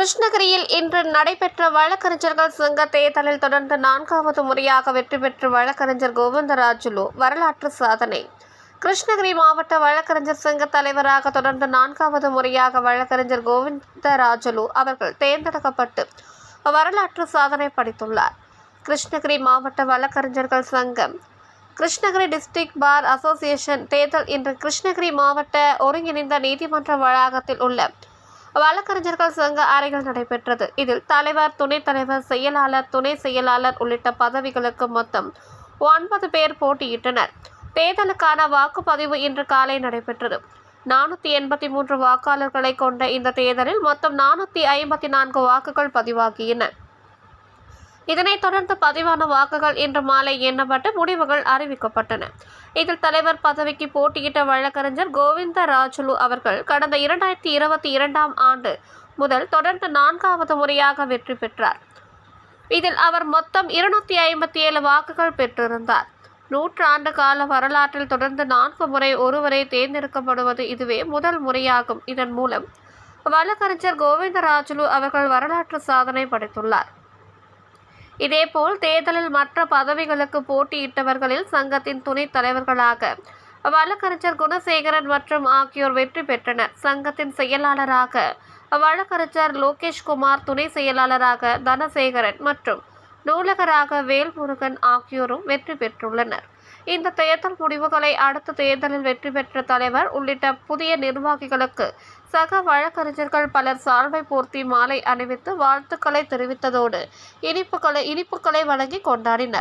கிருஷ்ணகிரியில் இன்று நடைபெற்ற வழக்கறிஞர்கள் சங்க தேர்தலில் தொடர்ந்து 4வது முறையாக வெற்றி பெற்ற வழக்கறிஞர் கோவிந்தராஜுலு வரலாற்று சாதனை. கிருஷ்ணகிரி மாவட்ட வழக்கறிஞர் சங்க தலைவராக தொடர்ந்து 4வது முறையாக வழக்கறிஞர் கோவிந்தராஜுலு அவர்கள் தேர்ந்தெடுக்கப்பட்டு வரலாற்று சாதனை படைத்துள்ளார். கிருஷ்ணகிரி மாவட்ட வழக்கறிஞர்கள் சங்கம் கிருஷ்ணகிரி டிஸ்ட்ரிக்ட் பார் அசோசியேஷன் தேர்தல் இன்று கிருஷ்ணகிரி மாவட்ட ஒருங்கிணைந்த நீதிமன்ற வளாகத்தில் உள்ள வழக்கறிஞர்கள் சங்க அறையில் நடைபெற்றது. இதில் தலைவர், துணைத் தலைவர், செயலாளர், துணை செயலாளர் உள்ளிட்ட பதவிகளுக்கு மொத்தம் 9 பேர் போட்டியிட்டனர். தேர்தலுக்கான வாக்குப்பதிவு இன்று காலை நடைபெற்றது. 483 வாக்காளர்களை கொண்ட இந்த தேர்தலில் மொத்தம் 454 வாக்குகள் பதிவாகியன. இதனைத் தொடர்ந்து பதிவான வாக்குகள் இன்று மாலை எண்ணப்பட்டு முடிவுகள் அறிவிக்கப்பட்டன. இதில் தலைவர் பதவிக்கு போட்டியிட்ட வழக்கறிஞர் கோவிந்தராஜுலு அவர்கள் கடந்த 2022ஆம் ஆண்டு முதல் தொடர்ந்து 4வது முறையாக வெற்றி பெற்றார். இதில் அவர் மொத்தம் 257 வாக்குகள் பெற்றிருந்தார். 100 ஆண்டு கால வரலாற்றில் தொடர்ந்து 4 முறை ஒருவரை தேர்ந்தெடுக்கப்படுவது இதுவே முதல் முறையாகும். இதன் மூலம் வழக்கறிஞர் கோவிந்தராஜுலு அவர்கள் வரலாற்று சாதனை படைத்துள்ளார். இதேபோல் தேர்தலில் மற்ற பதவிகளுக்கு போட்டியிட்டவர்களில் சங்கத்தின் துணைத் தலைவர்களாக வழக்கறிஞர் குணசேகரன் மற்றும் ஆகியோர் வெற்றி பெற்றனர். சங்கத்தின் செயலாளராக வழக்கறிஞர் லோகேஷ்குமார், துணை செயலாளராக தனசேகரன் மற்றும் நூலகராக வேல்முருகன் ஆகியோரும் வெற்றி பெற்றுள்ளனர். இந்த தேர்தல் முடிவுகளை அடுத்த தேர்தலில் வெற்றி பெற்ற தலைவர் உள்ளிட்ட புதிய நிர்வாகிகளுக்கு சக வழக்கறிஞர்கள் பலர் சால்வை போர்த்தி மாலை அணிவித்து வாழ்த்துக்களை தெரிவித்ததோடு இனிப்புகளை வழங்கி கொண்டாடினர்.